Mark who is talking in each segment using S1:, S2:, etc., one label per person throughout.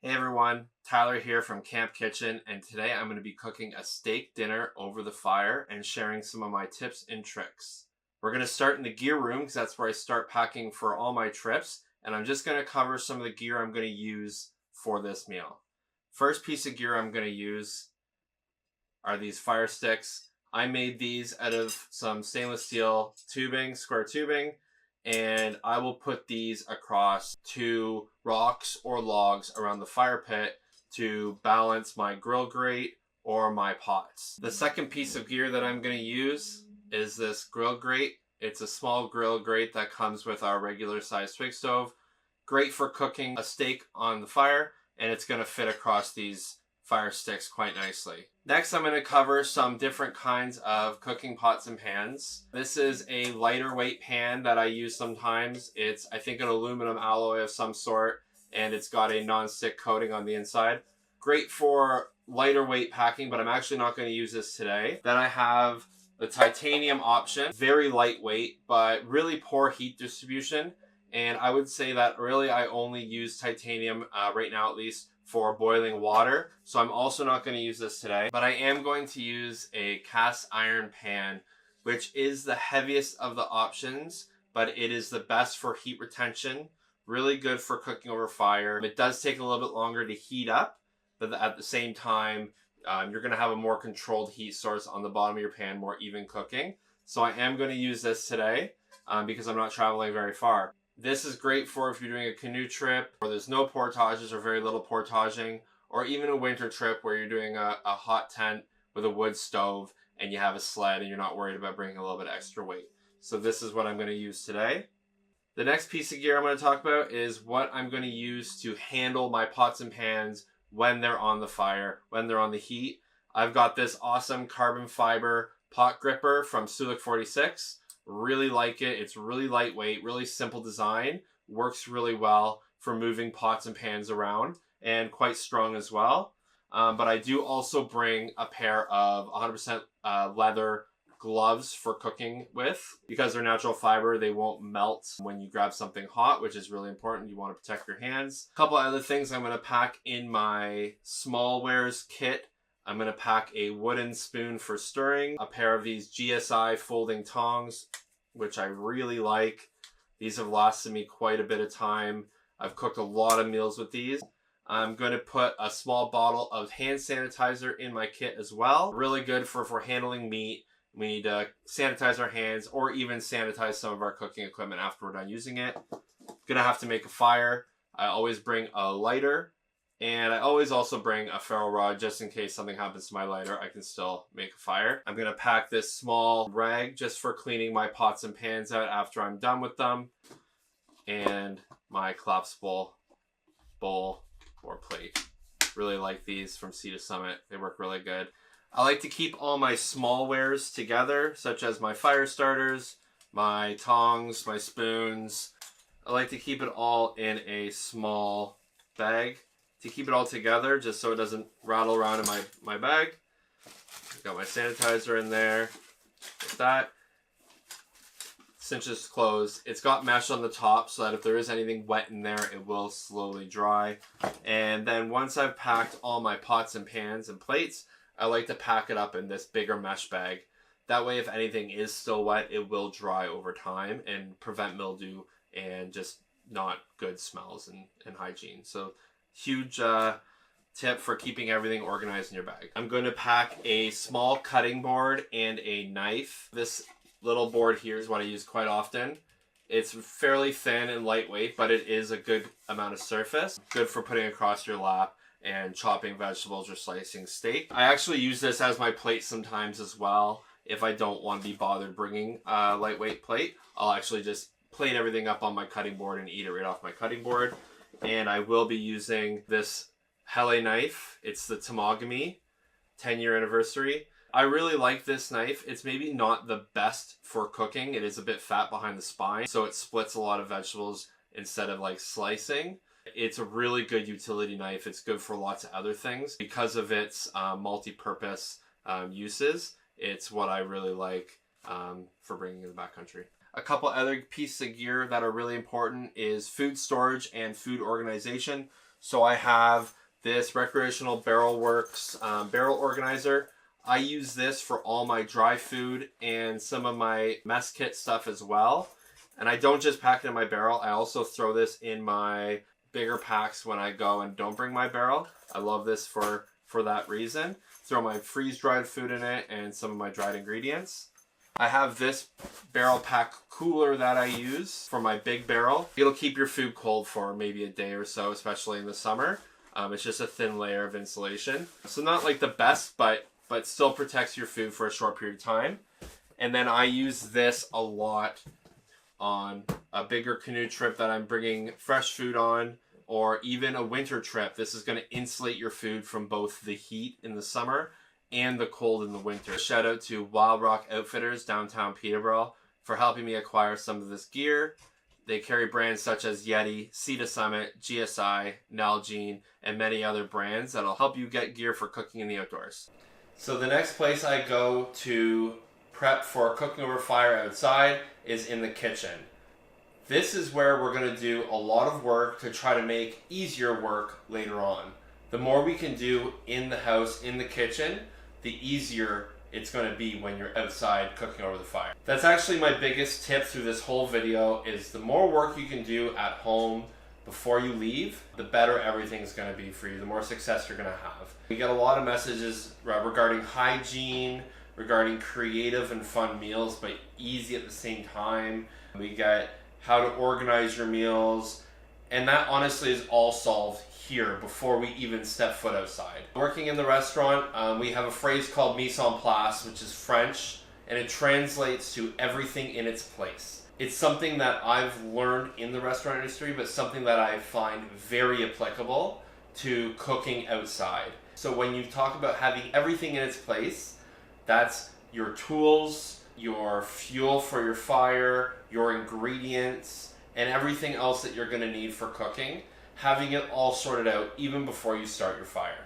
S1: Hey everyone, Tyler here from Camp Kitchen, and today I'm going to be cooking a steak dinner over the fire and sharing some of my tips and tricks. We're going to start in the gear room because that's where I start packing for all my trips, and I'm just going to cover some of the gear I'm going to use for this meal. First piece of gear I'm going to use are these fire sticks. I made these out of some stainless steel tubing, square tubing, and I will put these across 2 rocks or logs around the fire pit to balance my grill grate or my pots. The second piece of gear that I'm going to use is this grill grate. It's a small grill grate that comes with our regular size twig stove. Great for cooking a steak on the fire, and it's going to fit across these fire sticks quite nicely. Next, I'm going to cover some different kinds of cooking pots and pans. This is a lighter weight pan that I use sometimes. It's, I think, an aluminum alloy of some sort, and it's got a non-stick coating on the inside. Great for lighter weight packing, but I'm actually not going to use this today. Then I have the titanium option. Very lightweight, but really poor heat distribution. And I would say that really I only use titanium, right now at least, for boiling water. So I'm also not going to use this today, but I am going to use a cast iron pan, which is the heaviest of the options, but it is the best for heat retention. Really good for cooking over fire. It does take a little bit longer to heat up, but at the same time, you're going to have a more controlled heat source on the bottom of your pan, more even cooking. So I am going to use this today because I'm not traveling very far. This is great for if you're doing a canoe trip where there's no portages or very little portaging, or even a winter trip where you're doing a hot tent with a wood stove and you have a sled and you're not worried about bringing a little bit of extra weight. So this is what I'm going to use today. The next piece of gear I'm going to talk about is what I'm going to use to handle my pots and pans when they're on the fire, when they're on the heat. I've got this awesome carbon fiber pot gripper from Sulik 46. Really like it. It's really lightweight, really simple design, works really well for moving pots and pans around, and quite strong as well. But I do also bring a pair of 100% leather gloves for cooking with. Because they're natural fiber, they won't melt when you grab something hot, which is really important. You want to protect your hands. A couple other things I'm going to pack in my smallwares kit. I'm going to pack a wooden spoon for stirring, a pair of these GSI folding tongs, which I really like. These have lasted me quite a bit of time. I've cooked a lot of meals with these. I'm going to put a small bottle of hand sanitizer in my kit as well. Really good for if we're handling meat. We need to sanitize our hands or even sanitize some of our cooking equipment after we're done using it. Gonna have to make a fire. I always bring a lighter. And I always also bring a ferro rod just in case something happens to my lighter. I can still make a fire. I'm going to pack this small rag just for cleaning my pots and pans out after I'm done with them. And my collapsible bowl or plate. Really like these from Sea to Summit. They work really good. I like to keep all my smallwares together, such as my fire starters, my tongs, my spoons. I like to keep it all in a small bag to keep it all together, just so it doesn't rattle around in my bag. Got my sanitizer in there. Like that. Cinches closed. It's got mesh on the top so that if there is anything wet in there, it will slowly dry. And then once I've packed all my pots and pans and plates, I like to pack it up in this bigger mesh bag. That way, if anything is still wet, it will dry over time and prevent mildew and just not good smells and hygiene. So huge tip for keeping everything organized in your bag. I'm going to pack a small cutting board and a knife. This little board here is what I use quite often. It's fairly thin and lightweight, but it is a good amount of surface. Good for putting across your lap and chopping vegetables or slicing steak. I actually use this as my plate sometimes as well. If I don't want to be bothered bringing a lightweight plate, I'll actually just plate everything up on my cutting board and eat it right off my cutting board. And I will be using this Hele knife. It's the Temagami 10-year anniversary. I really like this knife. It's maybe not the best for cooking. It is a bit fat behind the spine, so it splits a lot of vegetables instead of like slicing. It's a really good utility knife. It's good for lots of other things. Because of its multi-purpose uses, it's what I really like for bringing in the backcountry. A couple other pieces of gear that are really important is food storage and food organization. So I have this Recreational Barrel Works barrel organizer. I use this for all my dry food and some of my mess kit stuff as well. And I don't just pack it in my barrel, I also throw this in my bigger packs when I go and don't bring my barrel. I love this for that reason. Throw my freeze-dried food in it and some of my dried ingredients. I have this barrel pack cooler that I use for my big barrel. It'll keep your food cold for maybe a day or so, especially in the summer. It's just a thin layer of insulation. So not like the best, but still protects your food for a short period of time. And then I use this a lot on a bigger canoe trip that I'm bringing fresh food on, or even a winter trip. This is going to insulate your food from both the heat in the summer and the cold in the winter. Shout out to Wild Rock Outfitters, downtown Peterborough, for helping me acquire some of this gear. They carry brands such as Yeti, Sea to Summit, GSI, Nalgene, and many other brands that'll help you get gear for cooking in the outdoors. So the next place I go to prep for cooking over fire outside is in the kitchen. This is where we're going to do a lot of work to try to make easier work later on. The more we can do in the house, in the kitchen, the easier it's going to be when you're outside cooking over the fire. That's actually my biggest tip through this whole video, is the more work you can do at home before you leave, the better everything's going to be for you, the more success you're going to have. We get a lot of messages regarding hygiene, regarding creative and fun meals, but easy at the same time. We get how to organize your meals, and that honestly is all solved here before we even step foot outside. Working in the restaurant, we have a phrase called mise en place, which is French, and it translates to everything in its place. It's something that I've learned in the restaurant industry, but something that I find very applicable to cooking outside. So when you talk about having everything in its place, that's your tools, your fuel for your fire, your ingredients, and everything else that you're going to need for cooking, having it all sorted out even before you start your fire.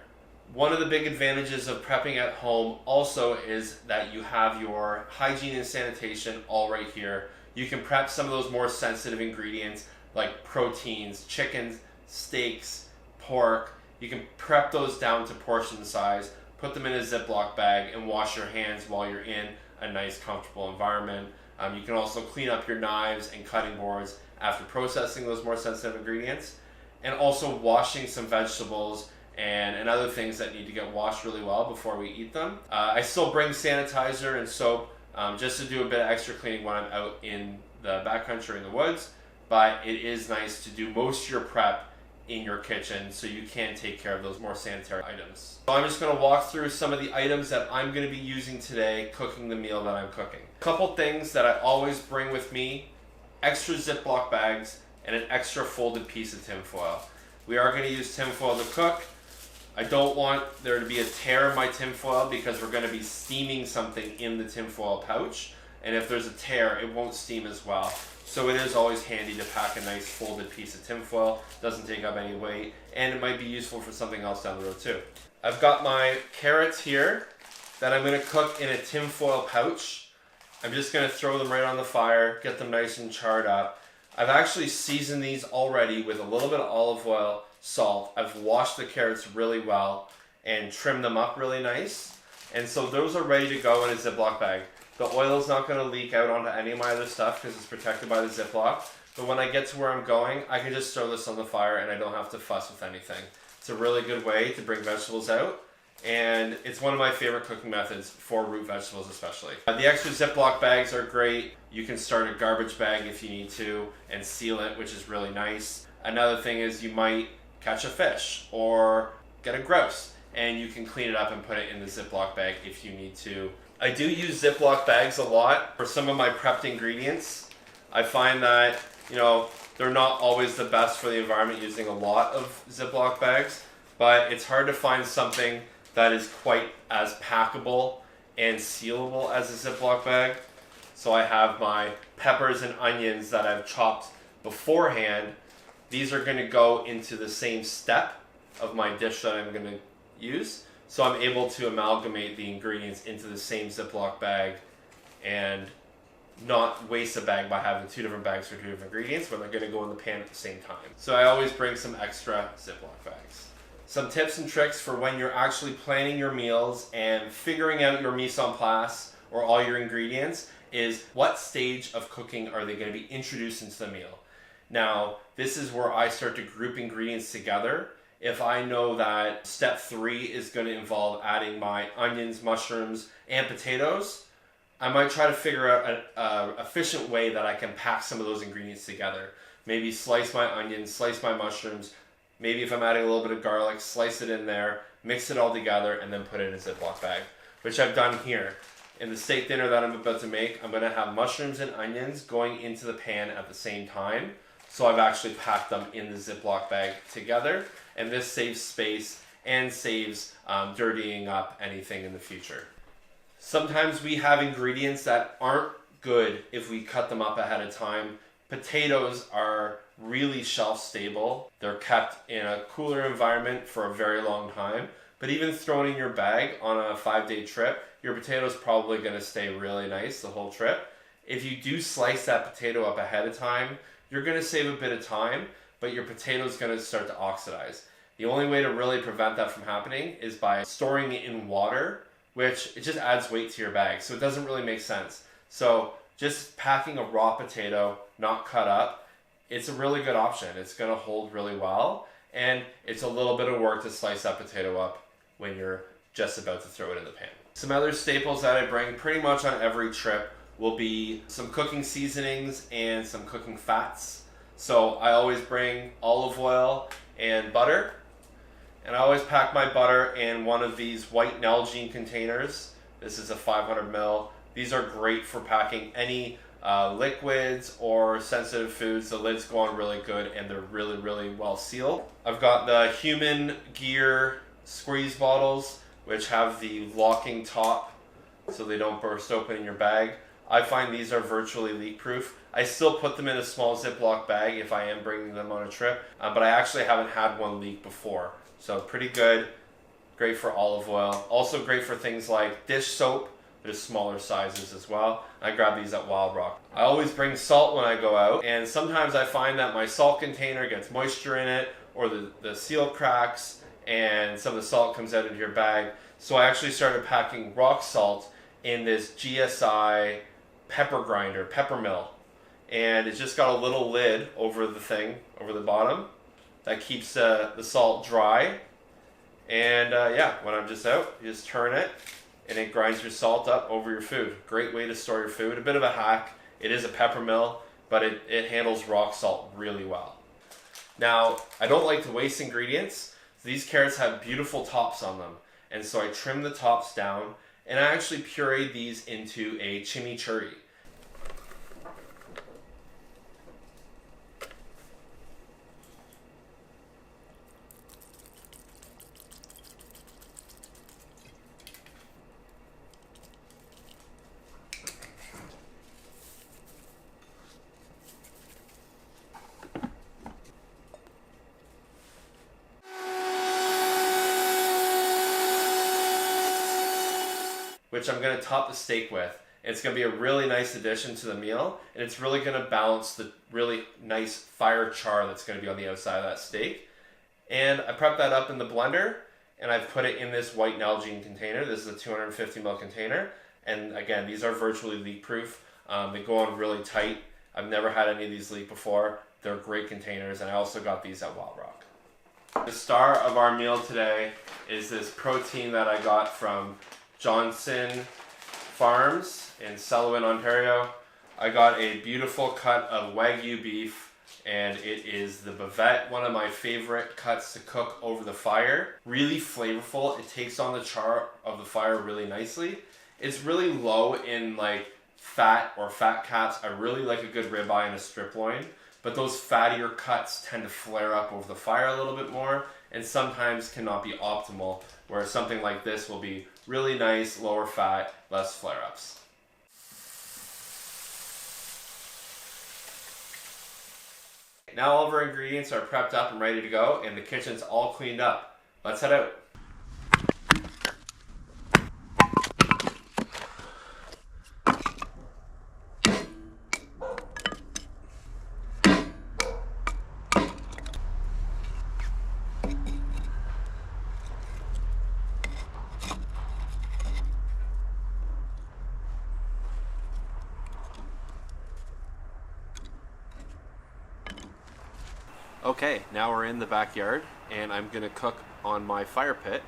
S1: One of the big advantages of prepping at home also is that you have your hygiene and sanitation all right here. You can prep some of those more sensitive ingredients like proteins, chickens, steaks, pork. You can prep those down to portion size, put them in a Ziploc bag, and wash your hands while you're in a nice, comfortable environment. You can also clean up your knives and cutting boards after processing those more sensitive ingredients, and also washing some vegetables and other things that need to get washed really well before we eat them. I still bring sanitizer and soap just to do a bit of extra cleaning when I'm out in the backcountry in the woods, but it is nice to do most of your prep in your kitchen so you can take care of those more sanitary items. So I'm just going to walk through some of the items that I'm going to be using today cooking the meal that I'm cooking. A couple things that I always bring with me: extra Ziploc bags and an extra folded piece of tinfoil. We are going to use tinfoil to cook. I don't want there to be a tear in my tinfoil because we're going to be steaming something in the tinfoil pouch, and if there's a tear, it won't steam as well. So it is always handy to pack a nice folded piece of tinfoil. Doesn't take up any weight, and it might be useful for something else down the road too. I've got my carrots here that I'm going to cook in a tinfoil pouch. I'm just going to throw them right on the fire, get them nice and charred up. I've actually seasoned these already with a little bit of olive oil, salt. I've washed the carrots really well and trimmed them up really nice. And so those are ready to go in a Ziploc bag. The oil is not going to leak out onto any of my other stuff because it's protected by the Ziploc. But when I get to where I'm going, I can just throw this on the fire and I don't have to fuss with anything. It's a really good way to bring vegetables out, and it's one of my favorite cooking methods for root vegetables especially. The extra Ziploc bags are great. You can start a garbage bag if you need to and seal it, which is really nice. Another thing is you might catch a fish or get a grouse, and you can clean it up and put it in the Ziploc bag if you need to. I do use Ziploc bags a lot for some of my prepped ingredients. I find that, they're not always the best for the environment using a lot of Ziploc bags, but it's hard to find something that is quite as packable and sealable as a Ziploc bag. So I have my peppers and onions that I've chopped beforehand. These are going to go into the same step of my dish that I'm going to use. So I'm able to amalgamate the ingredients into the same Ziploc bag and not waste a bag by having 2 different bags for 2 different ingredients when they're going to go in the pan at the same time. So I always bring some extra Ziploc bags. Some tips and tricks for when you're actually planning your meals and figuring out your mise en place or all your ingredients is what stage of cooking are they going to be introduced into the meal. Now, this is where I start to group ingredients together. If I know that step 3 is going to involve adding my onions, mushrooms, and potatoes, I might try to figure out an efficient way that I can pack some of those ingredients together. Maybe slice my onions, slice my mushrooms, maybe if I'm adding a little bit of garlic, slice it in there, mix it all together, and then put it in a Ziploc bag, which I've done here. In the steak dinner that I'm about to make, I'm going to have mushrooms and onions going into the pan at the same time. So I've actually packed them in the Ziploc bag together, and this saves space and saves dirtying up anything in the future. Sometimes we have ingredients that aren't good if we cut them up ahead of time. Potatoes are really shelf stable. They're kept in a cooler environment for a very long time. But even thrown in your bag on a 5-day trip, your potato's probably going to stay really nice the whole trip. If you do slice that potato up ahead of time, you're going to save a bit of time, but your potato's going to start to oxidize. The only way to really prevent that from happening is by storing it in water, which it just adds weight to your bag, so it doesn't really make sense. So just packing a raw potato, not cut up, it's a really good option. It's going to hold really well, and it's a little bit of work to slice that potato up when you're just about to throw it in the pan. Some other staples that I bring pretty much on every trip will be some cooking seasonings and some cooking fats. So I always bring olive oil and butter. And I always pack my butter in one of these white Nalgene containers. This is a 500 ml. These are great for packing any liquids or sensitive foods. The lids go on really good and they're really, really well sealed. I've got the Human Gear squeeze bottles, which have the locking top so they don't burst open in your bag. I find these are virtually leak proof. I still put them in a small Ziploc bag if I am bringing them on a trip, but I actually haven't had one leak before. So pretty good, great for olive oil. Also great for things like dish soap. There's smaller sizes as well. I grab these at Wild Rock. I always bring salt when I go out, and sometimes I find that my salt container gets moisture in it, or the seal cracks, and some of the salt comes out into your bag. So I actually started packing rock salt in this GSI pepper grinder, pepper mill. And it's just got a little lid over the thing, over the bottom, that keeps the salt dry. And yeah, when I'm just out, you just turn it and it grinds your salt up over your food. Great way to store your food. A bit of a hack. It is a pepper mill, but it handles rock salt really well. Now, I don't like to waste ingredients. These carrots have beautiful tops on them. And so I trim the tops down and I actually pureed these into a chimichurri. Which I'm going to top the steak with. It's going to be a really nice addition to the meal, and it's really going to balance the really nice fire char that's going to be on the outside of that steak. And I prep that up in the blender, and I've put it in this white Nalgene container. This is a 250 ml container, and again, these are virtually leak proof. They go on really tight. I've never had any of these leak before. They're great containers, and I also got these at Wild Rock. The star of our meal today is this protein that I got from Johnson Farms in Selwyn, Ontario. I got a beautiful cut of Wagyu beef, and it is the bavette, one of my favorite cuts to cook over the fire. Really flavorful. It takes on the char of the fire really nicely. It's really low in like fat or fat caps. I really like a good ribeye and a strip loin, but those fattier cuts tend to flare up over the fire a little bit more and sometimes cannot be optimal, whereas something like this will be really nice, lower fat, less flare-ups. Now all of our ingredients are prepped up and ready to go, and the kitchen's all cleaned up. Let's head out. Okay, now we're in the backyard and I'm gonna cook on my fire pit.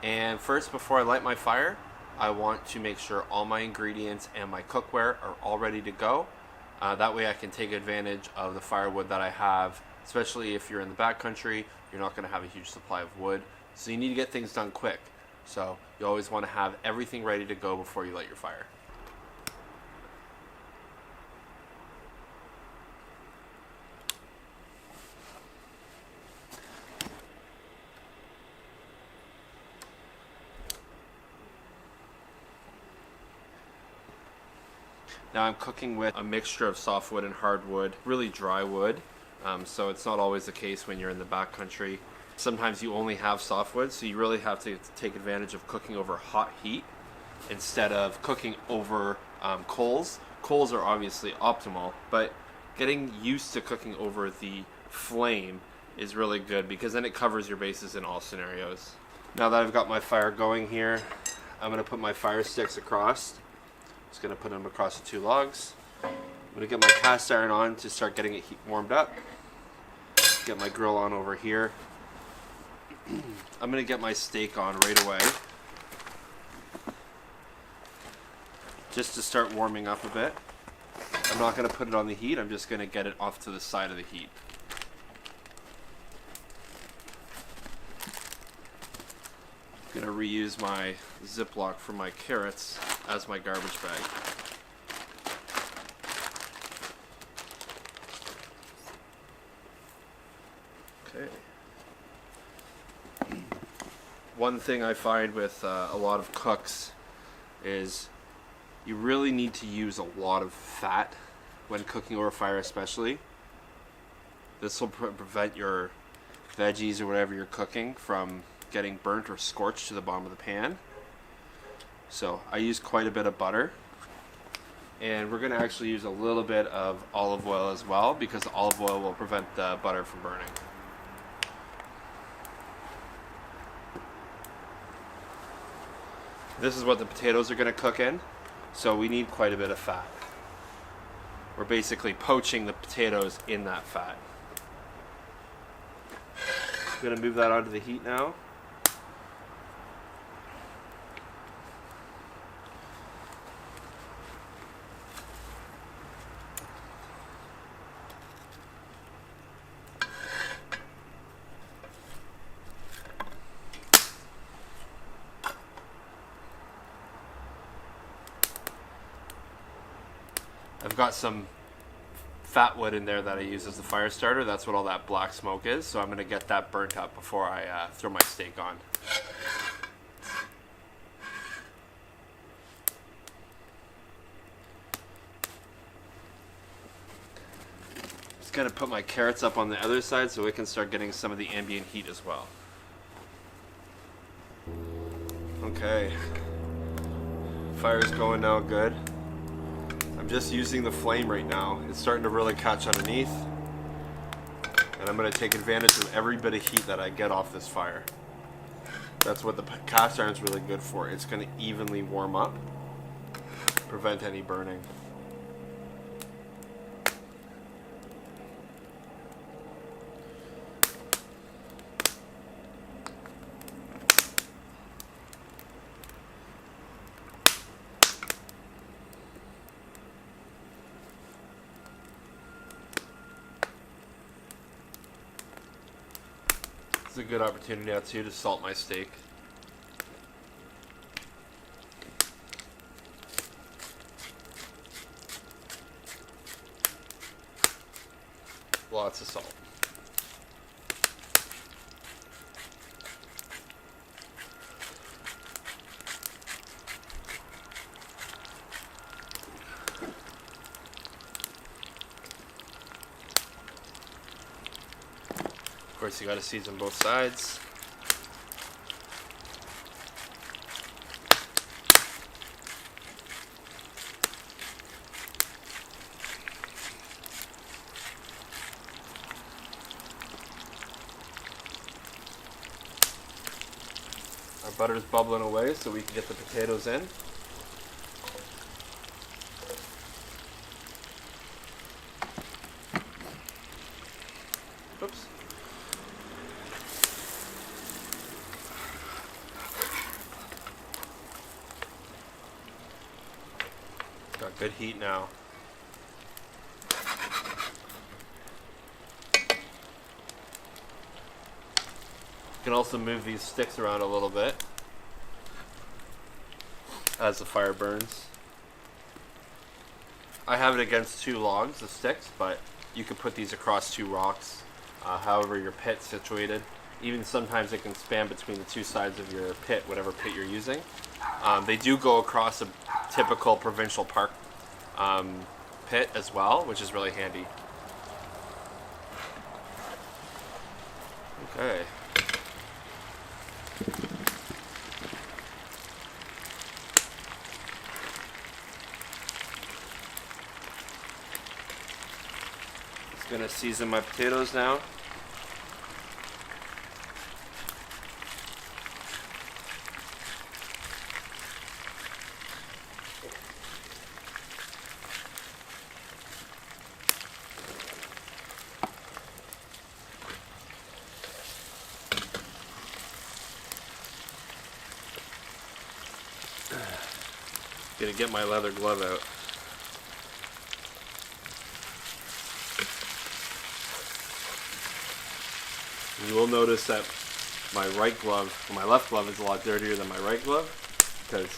S1: And first, before I light my fire, I want to make sure all my ingredients and my cookware are all ready to go. That way I can take advantage of the firewood that I have, especially if you're in the backcountry, you're not gonna have a huge supply of wood. So you need to get things done quick. So you always wanna have everything ready to go before you light your fire. Now I'm cooking with a mixture of softwood and hardwood, really dry wood. So it's not always the case when you're in the backcountry. Sometimes you only have softwood, so you really have to take advantage of cooking over hot heat instead of cooking over coals. Coals are obviously optimal, but getting used to cooking over the flame is really good because then it covers your bases in all scenarios. Now that I've got my fire going here, I'm going to put my fire sticks across. Just going to put them across the two logs. I'm going to get my cast iron on to start getting it warmed up. Get my grill on over here. I'm going to get my steak on right away, just to start warming up a bit. I'm not going to put it on the heat, I'm just going to get it off to the side of the heat. I'm going to reuse my Ziploc for my carrots as my garbage bag. Okay. One thing I find with a lot of cooks is you really need to use a lot of fat when cooking over fire, especially. This will prevent your veggies or whatever you're cooking from getting burnt or scorched to the bottom of the pan. So I use quite a bit of butter, and we're going to actually use a little bit of olive oil as well, because olive oil will prevent the butter from burning. This is what the potatoes are going to cook in, so we need quite a bit of fat. We're basically poaching the potatoes in that fat. I'm going to move that onto the heat now. I've got some fat wood in there that I use as the fire starter. That's what all that black smoke is. So I'm going to get that burnt up before I throw my steak on. Just going to put my carrots up on the other side so we can start getting some of the ambient heat as well. Okay. Fire's going now good. I'm just using the flame right now. It's starting to really catch underneath. And I'm going to take advantage of every bit of heat that I get off this fire. That's what the cast iron is really good for. It's going to evenly warm up, prevent any burning. It's a good opportunity now too to salt my steak. Lots of salt. Of course, you got to season both sides. Our butter's bubbling away so we can get the potatoes in. Oops. Good heat now. You can also move these sticks around a little bit as the fire burns. I have it against 2 logs, the sticks, but you could put these across 2 rocks, however your pit's situated. Even sometimes it can span between the 2 sides of your pit, whatever pit you're using. They do go across a typical provincial park pit as well, which is really handy. Okay. Just gonna season my potatoes now. Gonna get my leather glove out. You will notice that my left glove is a lot dirtier than my right glove, because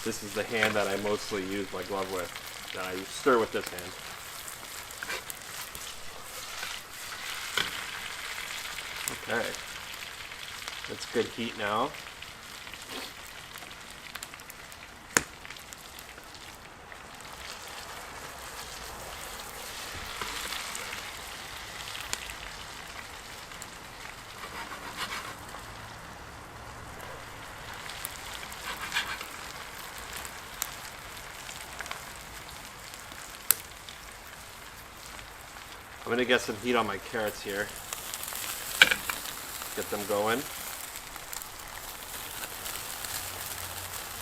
S1: this is the hand that I mostly use my glove with, that I stir with this hand. Okay, that's good heat now. I'm gonna get some heat on my carrots here. Get them going.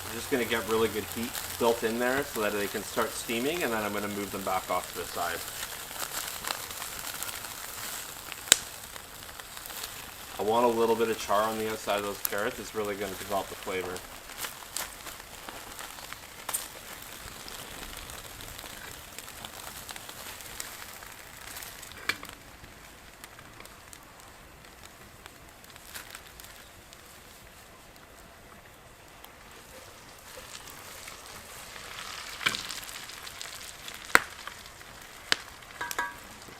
S1: I'm just gonna get really good heat built in there so that they can start steaming, and then I'm gonna move them back off to the side. I want a little bit of char on the outside of those carrots. It's really gonna develop the flavor.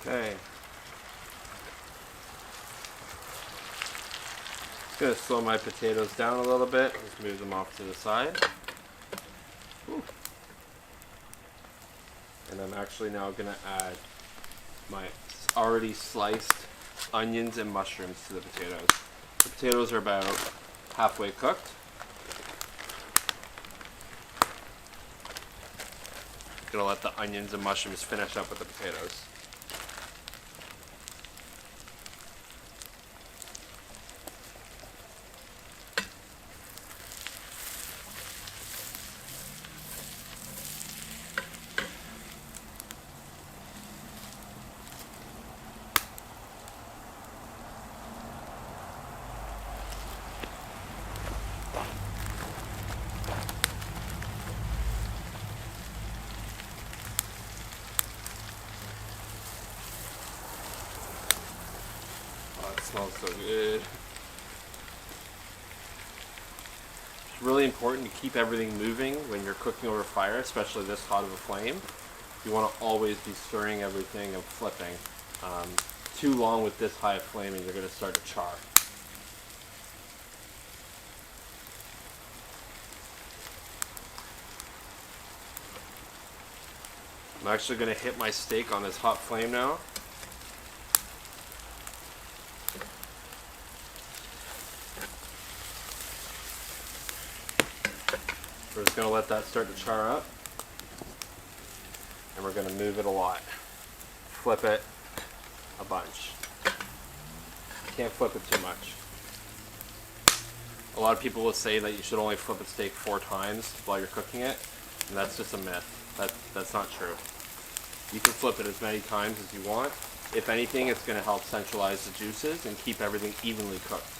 S1: Okay. Just gonna slow my potatoes down a little bit. Just move them off to the side. Ooh. And I'm actually now gonna add my already sliced onions and mushrooms to the potatoes. The potatoes are about halfway cooked. Gonna let the onions and mushrooms finish up with the potatoes. Smells so good. It's really important to keep everything moving when you're cooking over fire, especially this hot of a flame. You want to always be stirring everything and flipping. Too long with this high of flame and you're going to start to char. I'm actually going to hit my steak on this hot flame now. We're just going to let that start to char up, and we're going to move it a lot. Flip it a bunch. Can't flip it too much. A lot of people will say that you should only flip a steak 4 times while you're cooking it, and that's just a myth. That's not true. You can flip it as many times as you want. If anything, it's going to help centralize the juices and keep everything evenly cooked.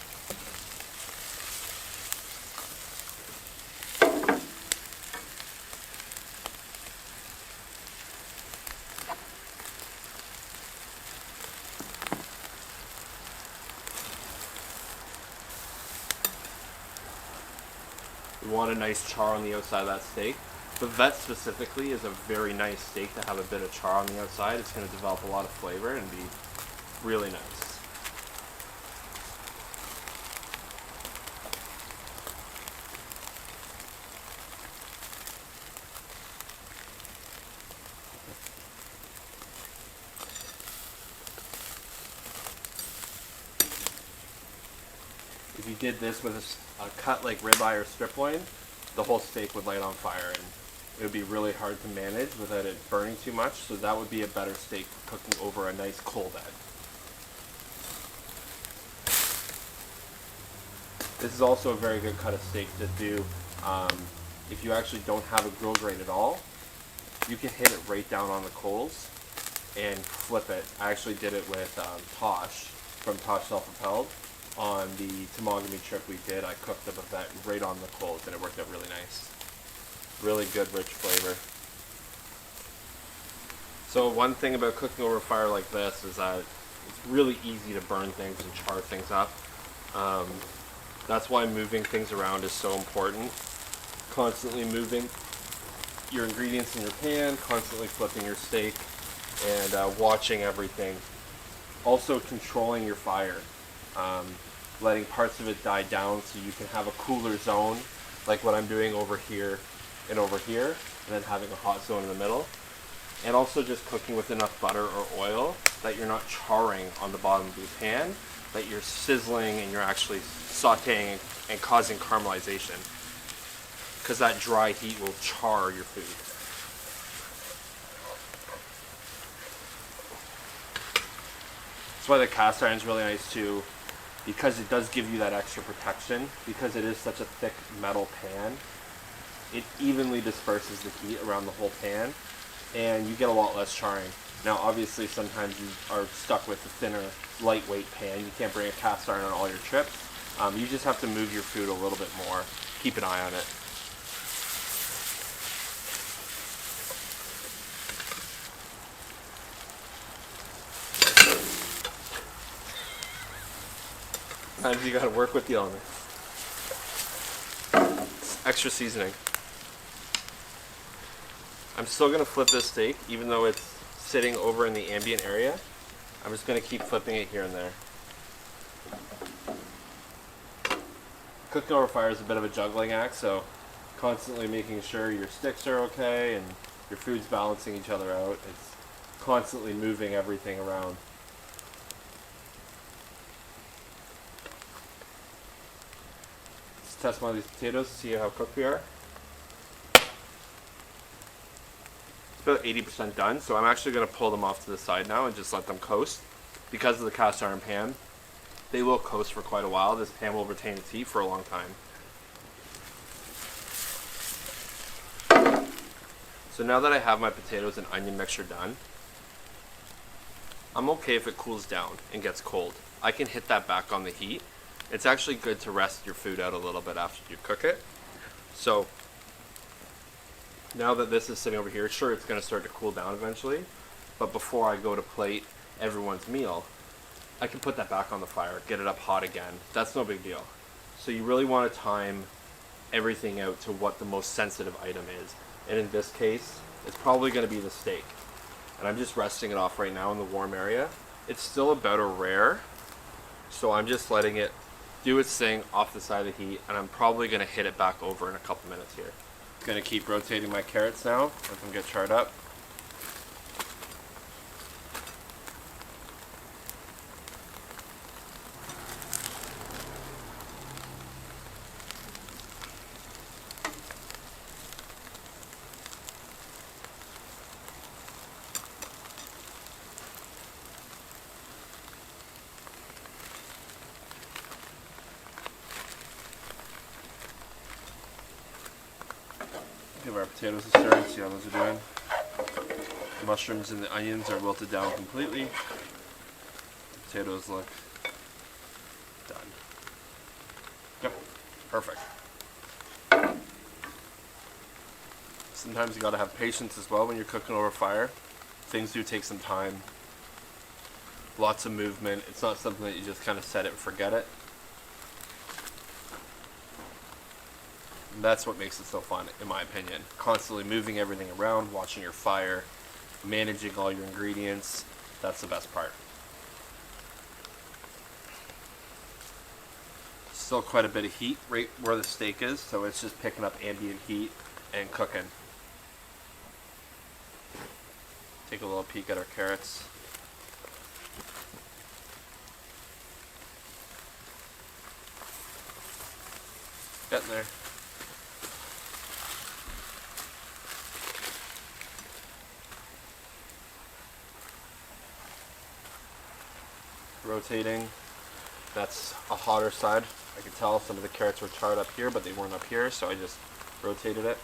S1: We want a nice char on the outside of that steak. The vet specifically is a very nice steak to have a bit of char on the outside. It's going to develop a lot of flavor and be really nice. If you did this with a cut like ribeye or strip loin, the whole steak would light on fire and it would be really hard to manage without it burning too much, so that would be a better steak for cooking over a nice coal bed. This is also a very good cut of steak to do if you actually don't have a grill grate at all. You can hit it right down on the coals and flip it. I actually did it with Tosh from Tosh Self-Propelled. On the Temagami trip we did, I cooked the bavette right on the coals and it worked out really nice. Really good, rich flavor. So one thing about cooking over fire like this is that it's really easy to burn things and char things up. That's why moving things around is so important. Constantly moving your ingredients in your pan, constantly flipping your steak, and watching everything. Also controlling your fire. Letting parts of it die down so you can have a cooler zone, like what I'm doing over here and over here, and then having a hot zone in the middle. And also just cooking with enough butter or oil that you're not charring on the bottom of your pan, that you're sizzling and you're actually sauteing and causing caramelization, because that dry heat will char your food. That's why the cast iron is really nice too, because it does give you that extra protection. Because it is such a thick metal pan, it evenly disperses the heat around the whole pan, and you get a lot less charring. Now obviously sometimes you are stuck with a thinner, lightweight pan. You can't bring a cast iron on all your trips. You just have to move your food a little bit more. Keep an eye on it. Sometimes you gotta work with the elements. Extra seasoning. I'm still gonna flip this steak, even though it's sitting over in the ambient area. I'm just gonna keep flipping it here and there. Cooking over fire is a bit of a juggling act, so constantly making sure your sticks are okay and your food's balancing each other out. It's constantly moving everything around. Let's test one of these potatoes to see how cooked we are. It's about 80% done, so I'm actually going to pull them off to the side now and just let them coast. Because of the cast iron pan, they will coast for quite a while. This pan will retain its heat for a long time. So now that I have my potatoes and onion mixture done, I'm okay if it cools down and gets cold. I can hit that back on the heat. It's actually good to rest your food out a little bit after you cook it. So now that this is sitting over here, sure, it's going to start to cool down eventually, but before I go to plate everyone's meal, I can put that back on the fire, get it up hot again. That's no big deal. So you really want to time everything out to what the most sensitive item is. And in this case, it's probably going to be the steak. And I'm just resting it off right now in the warm area. It's still about a rare, so I'm just letting it do its thing off the side of the heat, and I'm probably going to hit it back over in a couple minutes here. Going to keep rotating my carrots now, let them get charred up. Give our potatoes a stir and see how those are doing. The mushrooms and the onions are wilted down completely. The potatoes look done. Yep, perfect. Sometimes you gotta have patience as well when you're cooking over fire. Things do take some time. Lots of movement. It's not something that you just kind of set it and forget it. And that's what makes it so fun, in my opinion. Constantly moving everything around, watching your fire, managing all your ingredients. That's the best part. Still quite a bit of heat right where the steak is, so it's just picking up ambient heat and cooking. Take a little peek at our carrots. Getting there. Rotating. That's a hotter side. I could tell some of the carrots were charred up here, but they weren't up here, so I just rotated it.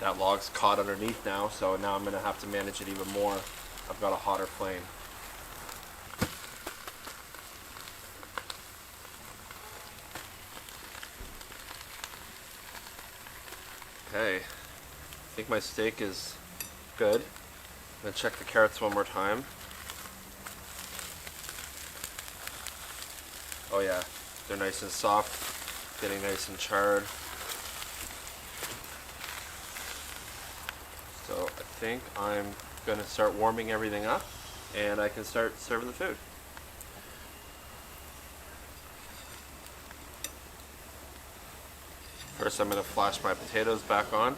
S1: That log's caught underneath now, so now I'm going to have to manage it even more. I've got a hotter flame. Okay, I think my steak is good. I'm going to check the carrots one more time. Oh yeah, they're nice and soft, getting nice and charred. So I think I'm going to start warming everything up and I can start serving the food. First I'm going to flash my potatoes back on,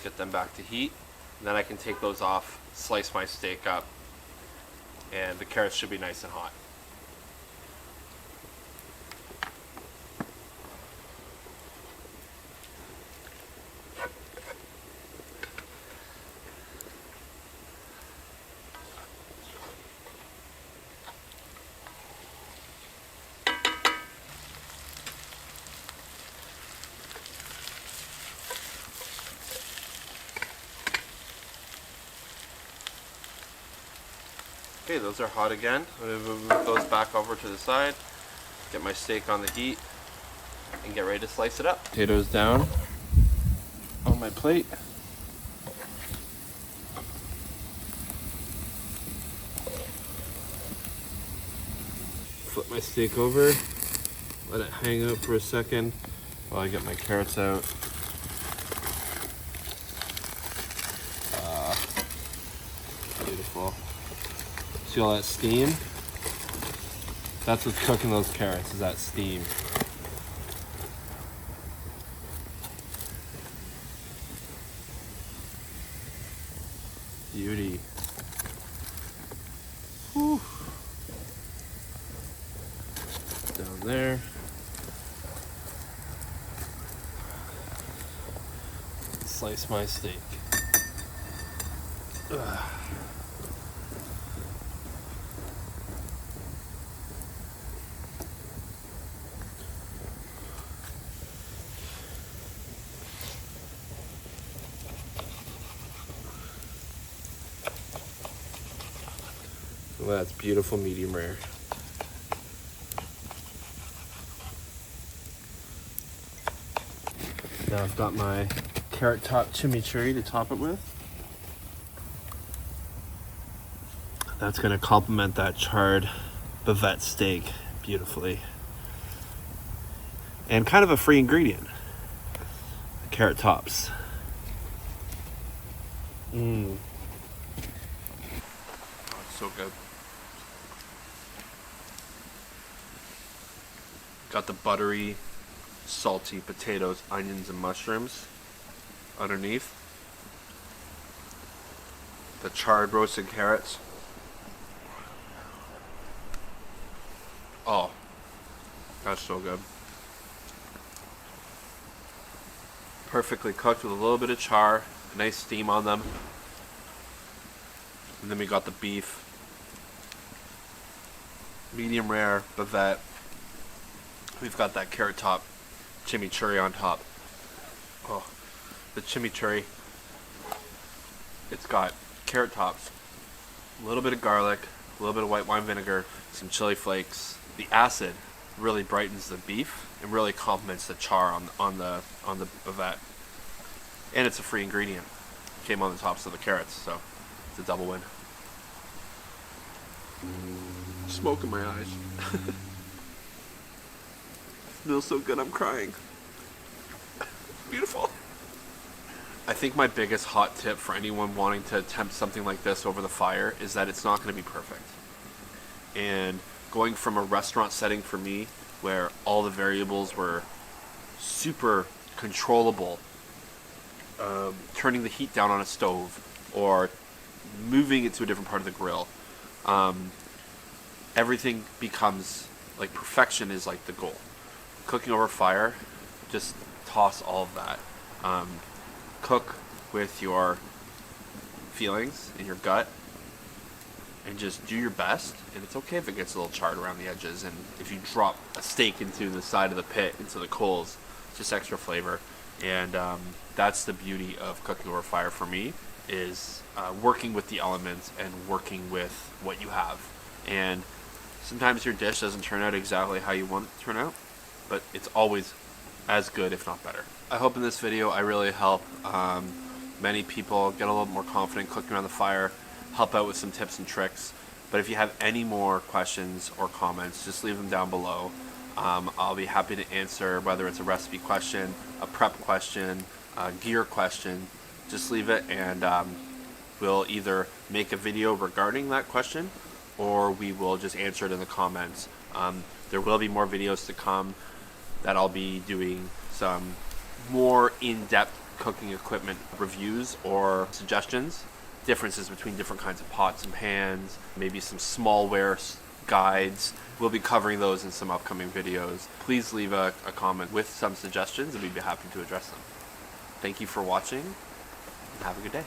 S1: get them back to heat, and then I can take those off, slice my steak up, and the carrots should be nice and hot. Okay, those are hot again. I'm going to move those back over to the side, get my steak on the heat, and get ready to slice it up. Potatoes down on my plate. Flip my steak over, let it hang out for a second while I get my carrots out. Beautiful. See all that steam? That's what's cooking those carrots, is that steam. Beauty. Whew. Down there. Slice my steak. Ugh. Well, that's beautiful medium rare. Now I've got my carrot top chimichurri to top it with. That's going to complement that charred bavette steak beautifully. And kind of a free ingredient. Carrot tops. Mmm. Oh, it's so good. Got the buttery, salty potatoes, onions, and mushrooms underneath. The charred roasted carrots. Oh, that's so good. Perfectly cooked with a little bit of char, a nice steam on them. And then we got the beef. Medium rare, bavette. We've got that carrot top chimichurri on top. Oh, the chimichurri. It's got carrot tops, a little bit of garlic, a little bit of white wine vinegar, some chili flakes. The acid really brightens the beef and really complements the char on the bavette. And it's a free ingredient. Came on the tops of the carrots, so it's a double win.
S2: smoke in my eyes. Smells so good, I'm crying. Beautiful. I think my biggest hot tip for anyone wanting to attempt something like this over the fire is that it's not going to be perfect. And going from a restaurant setting for me, where all the variables were super controllable, turning the heat down on a stove or moving it to a different part of the grill, everything becomes like perfection is like the goal. Cooking over fire, just toss all of that. Cook with your feelings in your gut and just do your best. And it's okay if it gets a little charred around the edges, and if you drop a steak into the side of the pit, into the coals, it's just extra flavor. And that's the beauty of cooking over fire for me, is working with the elements and working with what you have. And sometimes your dish doesn't turn out exactly how you want it to turn out, but it's always as good, if not better. I hope in this video I really help many people get a little more confident cooking around the fire, help out with some tips and tricks. But if you have any more questions or comments, just leave them down below. I'll be happy to answer, whether it's a recipe question, a prep question, a gear question. Just leave it, and we'll either make a video regarding that question, or we will just answer it in the comments. There will be more videos to come that I'll be doing some more in-depth cooking equipment reviews or suggestions, differences between different kinds of pots and pans, maybe some smallware guides. We'll be covering those in some upcoming videos. Please leave a comment with some suggestions and we'd be happy to address them. Thank you for watching, and have a good day.